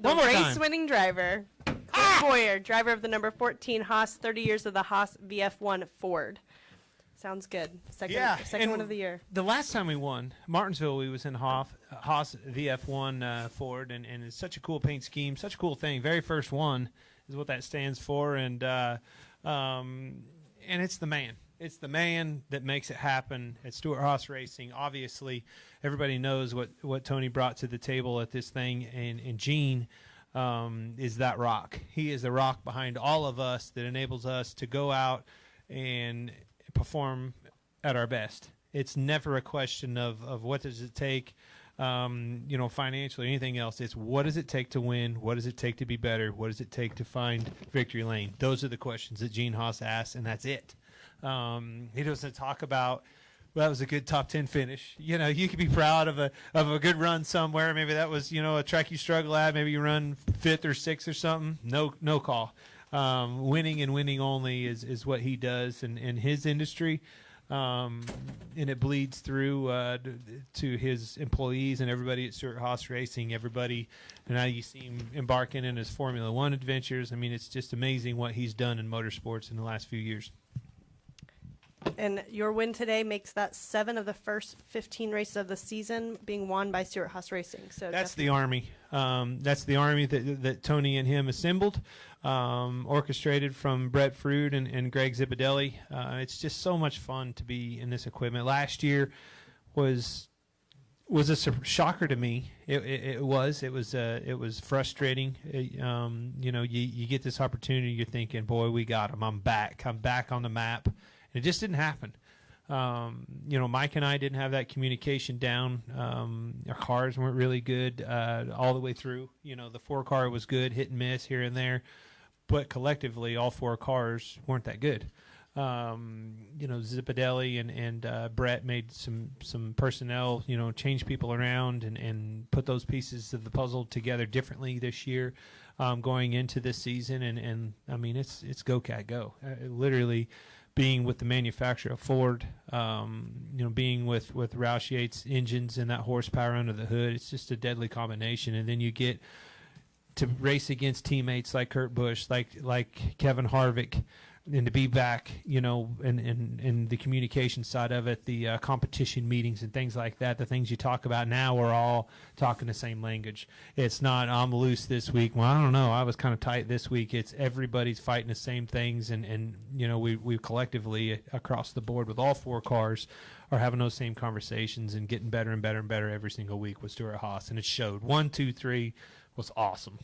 One more time. Race-winning driver, Clint Bowyer, driver of the number 14 Haas, 30 years of the Haas VF1 Ford. Sounds good. Second one of the year. The last time we won, Martinsville, we was in Haas VF1 Ford, and it's such a cool paint scheme, such a cool thing. Very first one is what that stands for, and it's the man. It's the man that makes it happen at Stewart Haas Racing. Obviously, everybody knows what Tony brought to the table at this thing, and Gene is that rock. He is the rock behind all of us that enables us to go out and perform at our best. It's never a question of what does it take, financially or anything else. It's what does it take to win? What does it take to be better? What does it take to find victory lane? Those are the questions that Gene Haas asks, and that's it. He doesn't talk about, well, that was a good top 10 finish. You could be proud of a good run somewhere. Maybe that was, a track you struggle at. Maybe you run 5th or 6th or something. No call. Winning and winning only is what he does in his industry, and it bleeds through to his employees and everybody at Stewart Haas Racing. Everybody, and now you see him embarking in his Formula One adventures. I mean, it's just amazing what he's done in motorsports in the last few years. And your win today makes that 7 of the first 15 races of the season being won by Stewart Haas Racing. So that's the Army. That's the Army that Tony and him assembled, orchestrated from Brett Frude and Greg Zipadelli. It's just so much fun to be in this equipment. Last year was a shocker to me. It was frustrating. You get this opportunity, you're thinking, boy, we got him. I'm back on the map. It just didn't happen. Mike and I didn't have that communication down. Our cars weren't really good all the way through. The 4-car was good, hit and miss here and there, but collectively, all 4 cars weren't that good. Zipadelli and Brett made some personnel, change people around and put those pieces of the puzzle together differently this year, going into this season. And I mean, it's go cat go. Literally. Being with the manufacturer of Ford, being with Roush Yates engines and that horsepower under the hood, it's just a deadly combination. And then you get to race against teammates like Kurt Busch, like Kevin Harvick, and to be back, and the communication side of it, the competition meetings and things like that, the things you talk about now, we're all talking the same language. It's not, I'm loose this week. Well, I don't know. I was kind of tight this week. It's everybody's fighting the same things, and we collectively across the board with all 4 cars are having those same conversations and getting better and better and better every single week with Stewart Haas, and it showed. 1, 2, 3 was awesome.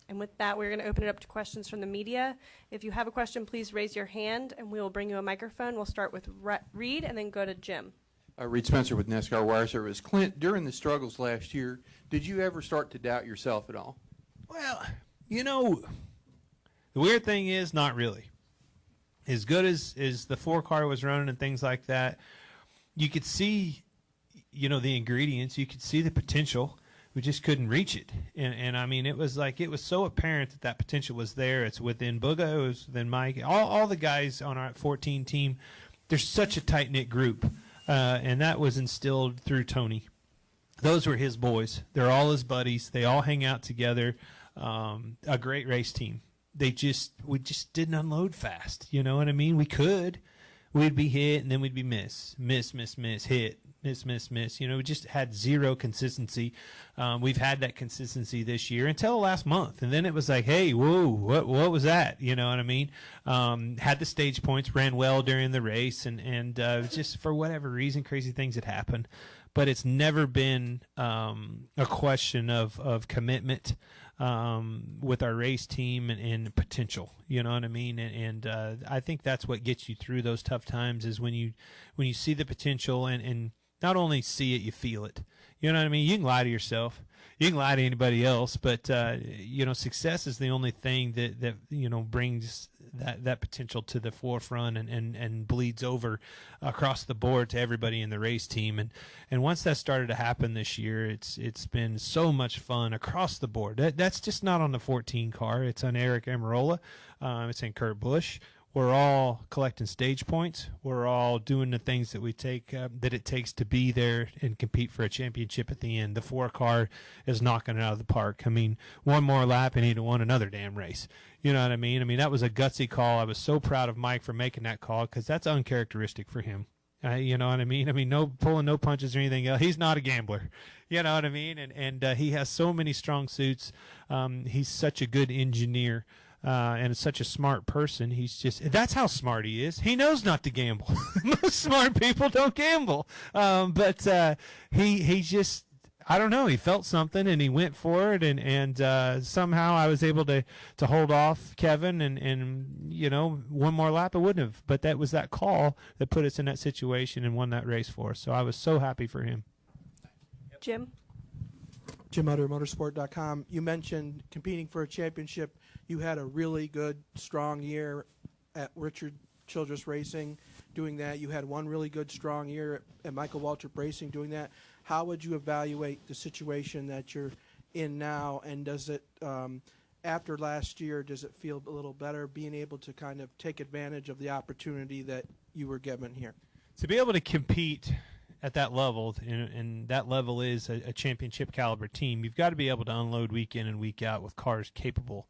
And with that, we're going to open it up to questions from the media. If you have a question, please raise your hand, and we will bring you a microphone. We'll start with Reed and then go to Jim. Reed Spencer with NASCAR Wire Service. Clint, during the struggles last year, did you ever start to doubt yourself at all? Well, the weird thing is not really. As good as the 4-car was running and things like that, you could see, the ingredients. You could see the potential. We just couldn't reach it. And I mean, it was so apparent that potential was there. It's within Booga, it was within Mike, all the guys on our 14 team. There's such a tight-knit group, and that was instilled through Tony. Those were his boys. They're all his buddies. They all hang out together. A great race team. We just didn't unload fast. You know what I mean? We could. We'd be hit, and then we'd be miss, hit, miss. We just had zero consistency. We've had that consistency this year until last month, and then it was like, hey, whoa, what was that? You know what I mean? Had the stage points, ran well during the race, and just for whatever reason, crazy things had happened. But it's never been a question of commitment with our race team and potential. You know what I mean? And I think that's what gets you through those tough times is when you see the potential and not only see it, you feel it. You know what I mean? You can lie to yourself. You can lie to anybody else, but success is the only thing that brings that potential to the forefront and bleeds over across the board to everybody in the race team. And once that started to happen this year, it's been so much fun across the board. That's just not on the 14 car. It's on Eric Amarola. It's in Kurt Busch. we're all collecting stage points. We're all doing the things that we take that it takes to be there and compete for a championship at the end. The 4-car is knocking it out of the park. I mean, one more lap and he'd have won another damn race. You know what I mean? I mean, that was a gutsy call. I was so proud of Mike for making that call because that's uncharacteristic for him. You know what I mean? I mean, no pulling no punches or anything else. He's not a gambler. You know what I mean? And he has so many strong suits. He's such a good engineer. And such a smart person. That's how smart he is. He knows not to gamble. Most smart people don't gamble. But he just, I don't know, he felt something and he went for it. And somehow I was able to hold off Kevin and, you know, one more lap I wouldn't have. But that was that call that put us in that situation and won that race for us. So I was so happy for him. Jim? Jim Utter, motorsport.com. You mentioned competing for a championship. You had a really good, strong year at Richard Childress Racing doing that. You had one really good, strong year at Michael Waltrip Racing doing that. How would you evaluate the situation that you're in now, and does it, after last year, does it feel a little better being able to kind of take advantage of the opportunity that you were given here? To be able to compete at that level, and that level is a championship caliber team, you've got to be able to unload week in and week out with cars capable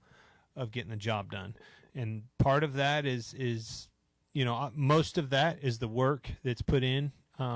of getting the job done. And part of that is you know, most of that is the work that's put in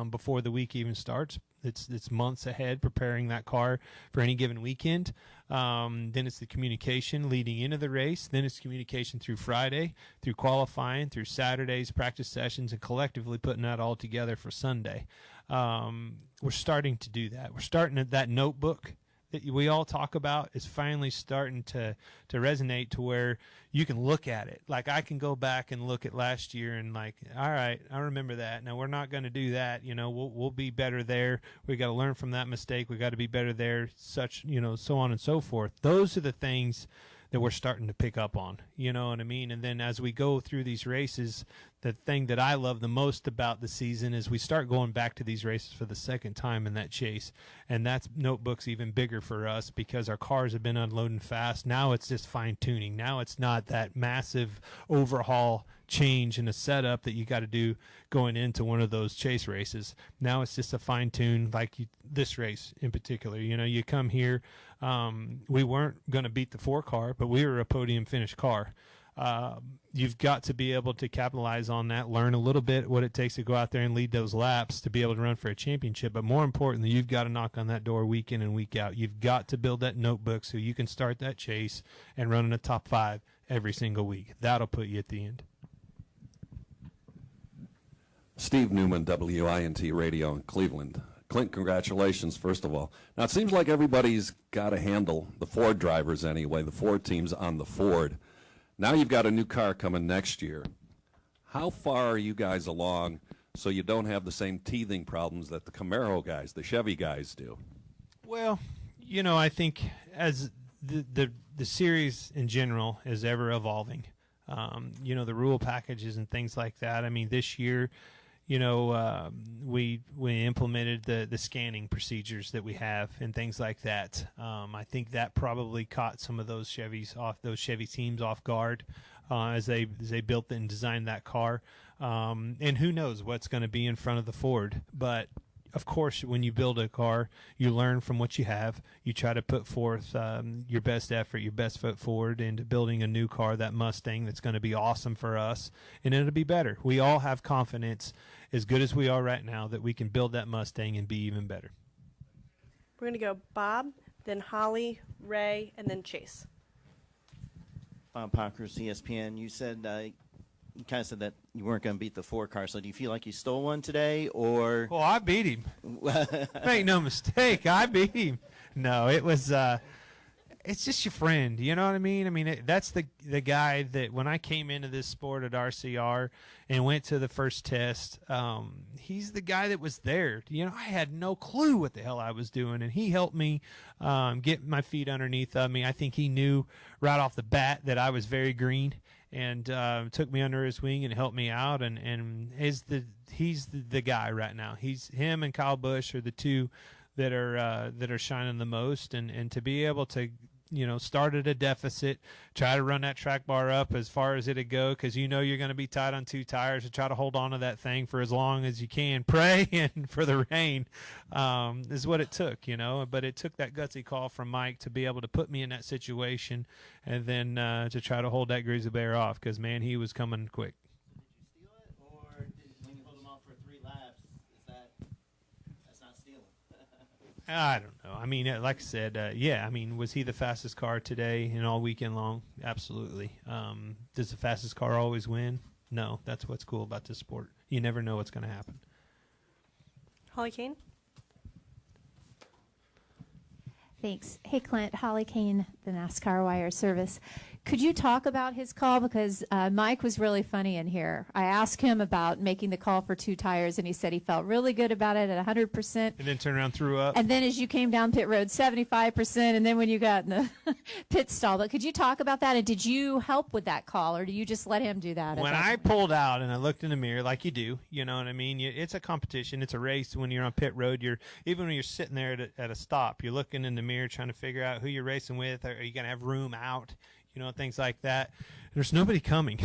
before the week even starts. It's months ahead preparing that car for any given weekend. Then it's the communication leading into the race. Then it's communication through Friday, through qualifying, through Saturdays, practice sessions, and collectively putting that all together for Sunday. We're starting to do that. We're starting at that notebook that we all talk about is finally starting to resonate to where you can look at it. Like I can go back and look at last year and like, all right, I remember that. Now we're not going to do that. You know, we'll be better there. We got to learn from that mistake. We got to be better there, such, you know, so on and so forth. Those are the things that we're starting to pick up on, you know what I mean? And then as we go through these races, the thing that I love the most about the season is we start going back to these races for the second time in that chase. And that notebook's even bigger for us because our cars have been unloading fast. Now it's just fine tuning. Now it's not that massive overhaul change in a setup that you got to do going into one of those chase races. Now it's just a fine tune, like this race in particular. You know, you come here, we weren't going to beat the 4-car, but we were a podium finish car. You've got to be able to capitalize on that, learn a little bit what it takes to go out there and lead those laps to be able to run for a championship. But more importantly, you've got to knock on that door week in and week out. You've got to build that notebook so you can start that chase and run in the top 5 every single week. That'll put you at the end. Steve Newman, WINT Radio in Cleveland. Clint, congratulations, first of all. Now, it seems like everybody's got a handle, the Ford drivers anyway, the Ford teams on the Ford. Now you've got a new car coming next year. How far are you guys along so you don't have the same teething problems that the Camaro guys, the Chevy guys do? Well, you know, I think as the series in general is ever evolving, you know, the rule packages and things like that. I mean, this year, you know, we implemented the scanning procedures that we have and things like that. I think that probably caught some of those Chevy teams off guard as they built and designed that car. And who knows what's going to be in front of the Ford. But of course, when you build a car, you learn from what you have. You try to put forth your best effort, your best foot forward into building a new car, that Mustang that's going to be awesome for us, and it'll be better. We all have confidence, as good as we are right now, that we can build that Mustang and be even better. We're going to go Bob, then Holly, Ray, and then Chase. Bob Pockers, ESPN. You said you kind of said that you weren't going to beat the 4-car. So do you feel like you stole one today, or? Well, I beat him. Make no mistake, I beat him. No, it was. It's just your friend. You know what I mean? I mean, that's the guy that when I came into this sport at RCR and went to the first test, he's the guy that was there. You know, I had no clue what the hell I was doing, and he helped me get my feet underneath of me. I think he knew right off the bat that I was very green, and took me under his wing and helped me out. And he's the guy right now. Him and Kyle Busch are the two that are shining the most, and to be able to start at a deficit, try to run that track bar up as far as it'd go, because you're going to be tight on 2 tires, to try to hold on to that thing for as long as you can. Pray and for the rain is what it took, But it took that gutsy call from Mike to be able to put me in that situation, and then to try to hold that grizzly bear off, because, man, he was coming quick. Did you steal it, or when you hold him off for 3 laps, that's not stealing? I don't know. I mean, like I said, yeah. I mean, was he the fastest car today and all weekend long? Absolutely. Does the fastest car always win? No. That's what's cool about this sport. You never know what's going to happen. Holly Kane? Thanks. Hey, Clint. Holly Kane, the NASCAR Wire Service. Could you talk about his call? Because Mike was really funny in here. I asked him about making the call for 2 tires, and he said he felt really good about it at 100%. And then turn around and threw up. And then as you came down pit road, 75%, and then when you got in the pit stall. But could you talk about that? And did you help with that call, or do you just let him do that? When I pulled out and I looked in the mirror, like you do, you know what I mean? It's a competition. It's a race. When you're on pit road, even when you're sitting there at a stop, you're looking in the mirror trying to figure out who you're racing with. Are you going to have room out? Things like that. There's nobody coming.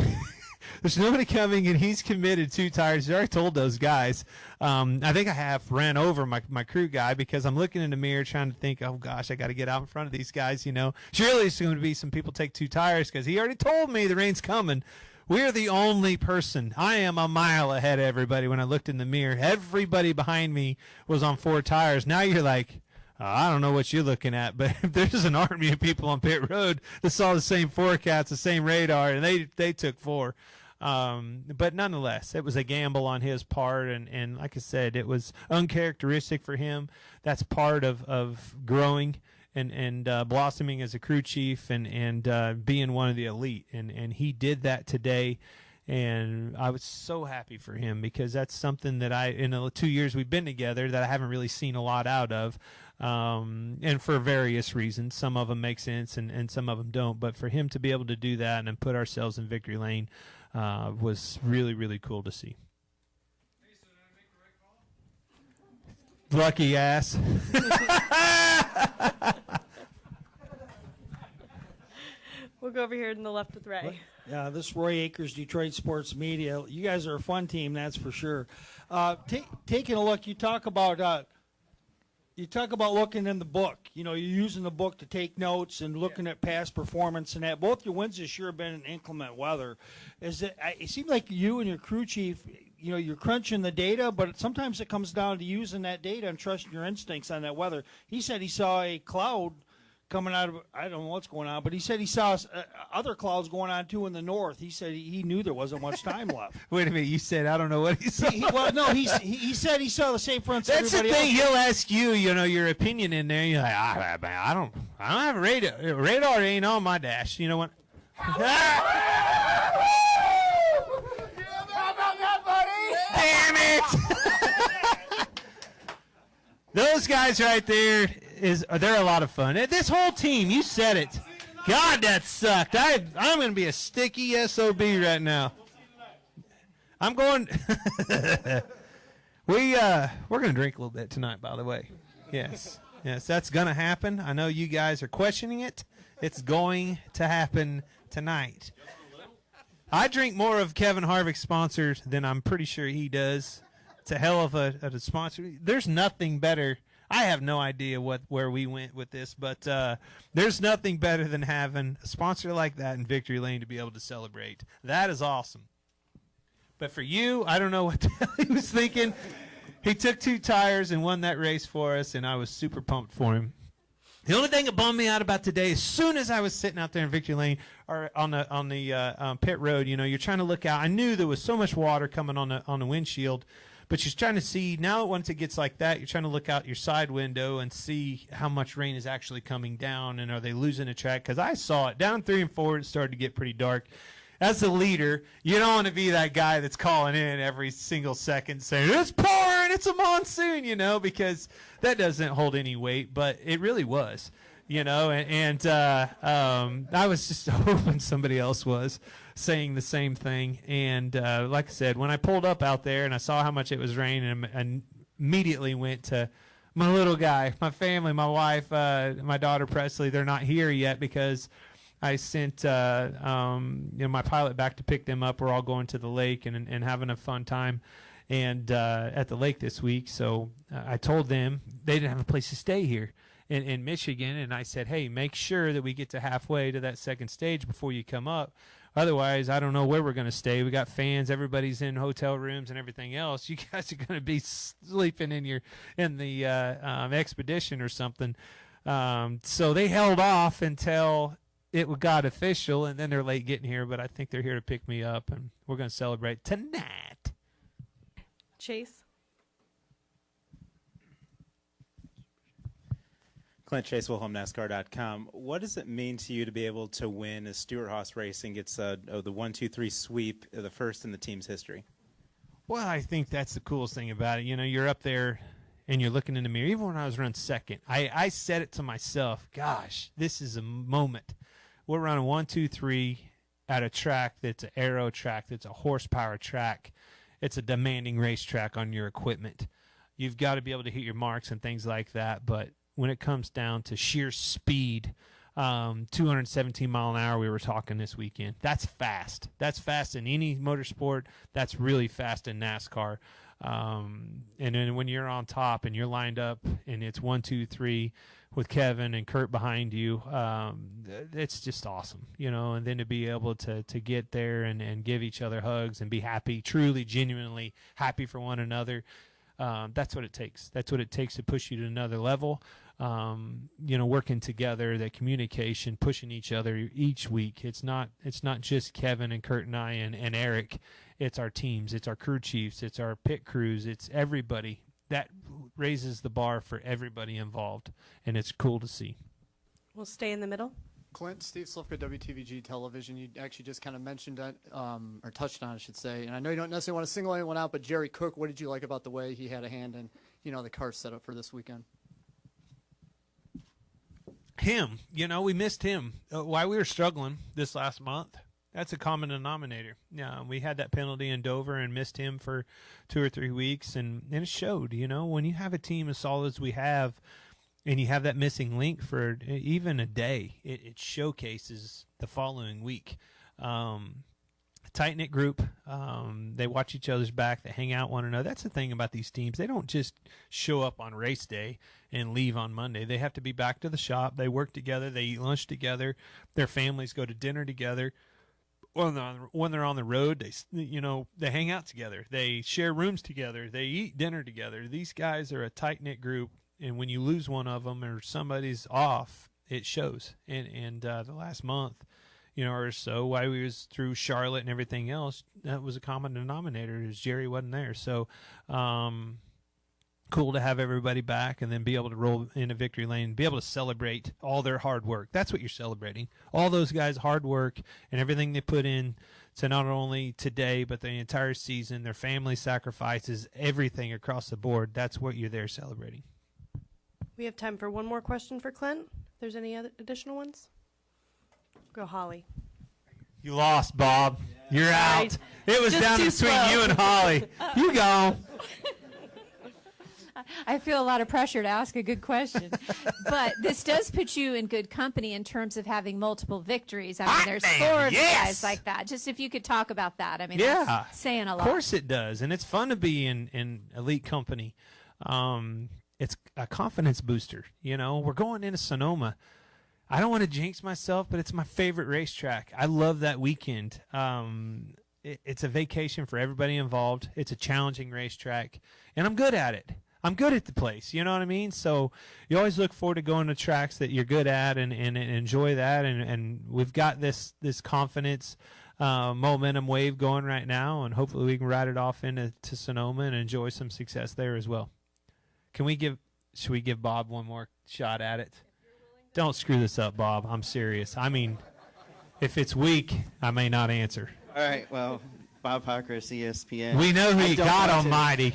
There's nobody coming, and he's committed 2 tires. He already told those guys. I think I have ran over my crew guy, because I'm looking in the mirror trying to think, oh, gosh, I got to get out in front of these guys, Surely it's going to be some people take 2 tires, because he already told me the rain's coming. We're the only person. I am a mile ahead of everybody. When I looked in the mirror, everybody behind me was on 4 tires. Now you're like, I don't know what you're looking at, but there's an army of people on pit road that saw the same forecast, the same radar, and they took 4. But nonetheless, it was a gamble on his part, and like I said, it was uncharacteristic for him. That's part of growing and blossoming as a crew chief and being one of the elite, and he did that today. And I was so happy for him, because that's something that in the 2 years we've been together, that I haven't really seen a lot out of. And for various reasons. Some of them make sense and some of them don't. But for him to be able to do that and put ourselves in victory lane was really, really cool to see. Lucky ass. We'll go over here in the left with Ray. Yeah, this is Roy Akers, Detroit Sports Media. You guys are a fun team, that's for sure. Taking a look, you talk about looking in the book. You're using the book to take notes and looking at past performance and that. Both your wins this year have been in inclement weather. It seems like you and your crew chief, you're crunching the data, but sometimes it comes down to using that data and trusting your instincts on that weather. He said he saw a cloud coming out of, I don't know what's going on, but he said he saw other clouds going on too in the north. He said he knew there wasn't much time left. Wait a minute, you said I don't know what he saw. He said he saw the same fronts. That's the everybody thing. else. He'll ask you, your opinion in there. You're like, I don't have a radar. Radar ain't on my dash. You know what? Damn it! Those guys right there they're a lot of fun. This whole team, you said it. God, that sucked. I'm going to be a sticky SOB right now. I'm going. We're going to drink a little bit tonight, by the way. Yes, that's going to happen. I know you guys are questioning it. It's going to happen tonight. I drink more of Kevin Harvick's sponsors than I'm pretty sure he does. It's a hell of a sponsor. There's nothing better. I have no idea where we went with this, but there's nothing better than having a sponsor like that in Victory Lane to be able to celebrate. That is awesome. But for you, I don't know what the hell he was thinking. He took 2 tires and won that race for us, and I was super pumped for him. The only thing that bummed me out about today, as soon as I was sitting out there in Victory Lane or on the pit road, you're trying to look out. I knew there was so much water coming on the windshield. But you're trying to see, now once it gets like that, you're trying to look out your side window and see how much rain is actually coming down, and are they losing a track? Because I saw it. Down 3 and 4, it started to get pretty dark. As the leader, you don't want to be that guy that's calling in every single second saying, it's pouring, it's a monsoon, because that doesn't hold any weight, but it really was. I was just hoping somebody else was saying the same thing. And like I said, when I pulled up out there and I saw how much it was raining, I immediately went to my little guy, my family, my wife, my daughter Presley, they're not here yet because I sent my pilot back to pick them up. We're all going to the lake and having a fun time and at the lake this week. So I told them they didn't have a place to stay here in Michigan, and I said, hey, make sure that we get to halfway to that second stage before you come up. Otherwise, I don't know where we're going to stay. We got fans. Everybody's in hotel rooms and everything else. You guys are going to be sleeping in the expedition or something. So they held off until it got official, and then they're late getting here. But I think they're here to pick me up, and we're going to celebrate tonight. Chase? Clint Chase, NASCAR.com. What does it mean to you to be able to win as Stewart Haas Racing gets the 1-2-3 sweep, the first in the team's history? Well, I think that's the coolest thing about it. You know, you're up there and you're looking in the mirror. Even when I was running second, I said it to myself, gosh, this is a moment. We're running 1-2-3 at a track that's an aero track, that's a horsepower track. It's a demanding racetrack on your equipment. You've got to be able to hit your marks and things like that, but when it comes down to sheer speed, 217 mile an hour we were talking this weekend. That's fast. That's fast in any motorsport. That's really fast in NASCAR. And then when you're on top and you're lined up and it's 1, 2, 3 with Kevin and Kurt behind you, it's just awesome, you know. And then to be able to get there and give each other hugs and be happy, truly, genuinely happy for one another. That's what it takes. That's what it takes to push you to another level. You know, working together, that communication, pushing each other each week. It's not just Kevin and Kurt and I and Eric. It's our teams. It's our crew chiefs. It's our pit crews. It's everybody. That raises the bar for everybody involved, and it's cool to see. We'll stay in the middle. Clint, Steve Slifka, WTVG Television. You actually just kind of mentioned that, or touched on, I should say. And I know you don't necessarily want to single anyone out, but Jerry Cook, what did you like about the way he had a hand in, you know, the car setup for this weekend? Him, you know, we missed him. Why we were struggling this last month. That's a common denominator. Yeah, we had that penalty in Dover and missed him for 2 or 3 weeks, and it showed. You know, when you have a team as solid as we have, and you have that missing link for even a day, it showcases the following week. Tight-knit group. They watch each other's back. They hang out one another. That's the thing about these teams. They don't just show up on race day and leave on Monday. They have to be back to the shop. They work together. They eat lunch together. Their families go to dinner together. When they're on the road, they hang out together. They share rooms together. They eat dinner together. These guys are a tight-knit group, and when you lose one of them or somebody's off, it shows. And the last month, you know, or so, while we was through Charlotte and everything else, that was a common denominator, is Jerry wasn't there. So cool to have everybody back and then be able to roll into victory lane, be able to celebrate all their hard work. That's what you're celebrating. All those guys' hard work and everything they put in to not only today but the entire season, their family sacrifices, everything across the board. That's what you're there celebrating. We have time for one more question for Clint. If there's any other additional ones. Go Holly. You lost, Bob. You're out. It was Just down too between slow. you and Holly. You gone. I feel a lot of pressure to ask a good question. But this does put you in good company in terms of having multiple victories. I mean, there's four of you guys like that. Just if you could talk about that. I mean, that's saying a lot. Of course it does. And it's fun to be in elite company. It's a confidence booster. You know, we're going into Sonoma. I don't want to jinx myself, but it's my favorite racetrack. I love that weekend. It's a vacation for everybody involved. It's a challenging racetrack, and I'm good at it. I'm good at the place, you know what I mean? So you always look forward to going to tracks that you're good at and enjoy that. And we've got this confidence momentum wave going right now, and hopefully we can ride it off into Sonoma and enjoy some success there as well. Should we give Bob one more shot at it? Don't screw this up, Bob. I'm serious. I mean, if it's weak, I may not answer. All right, well, Bob Pockris, ESPN. We know who you got, Almighty.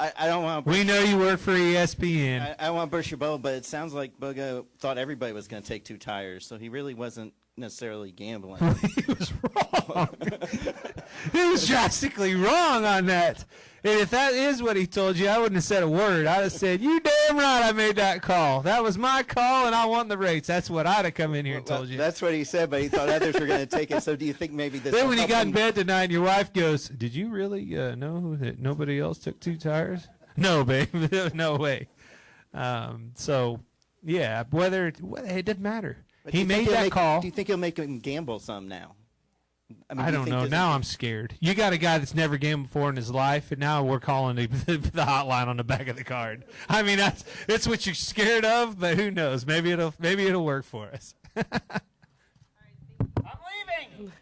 I don't want. We know you work for ESPN. I don't want to burst your bubble, but it sounds like Bogo thought everybody was going to take 2 tires, so he really wasn't necessarily gambling. He was wrong. He was drastically wrong on that. And if that is what he told you, I wouldn't have said a word. I'd have said, "You damn right, I made that call. That was my call, and I won the race." That's what I'd have come in here and told you. That's what he said, but he thought others were going to take it. So do you think maybe this? Then will when you help got in him? bed tonight, and your wife goes, "Did you really know that nobody else took 2 tires?" No, babe, no way. So, yeah, whether it doesn't matter. But do He you think made he'll that make- call. Do you think he'll make him gamble some now? mean, I do you don't think know. this- Now I'm scared. You got a guy that's never gambled before in his life, and now we're calling the hotline on the back of the card. I mean, that's what you're scared of, but who knows? Maybe it'll work for us. I'm leaving.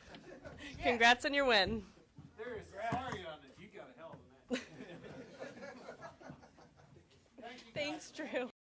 Congrats on your win. Thanks, Drew.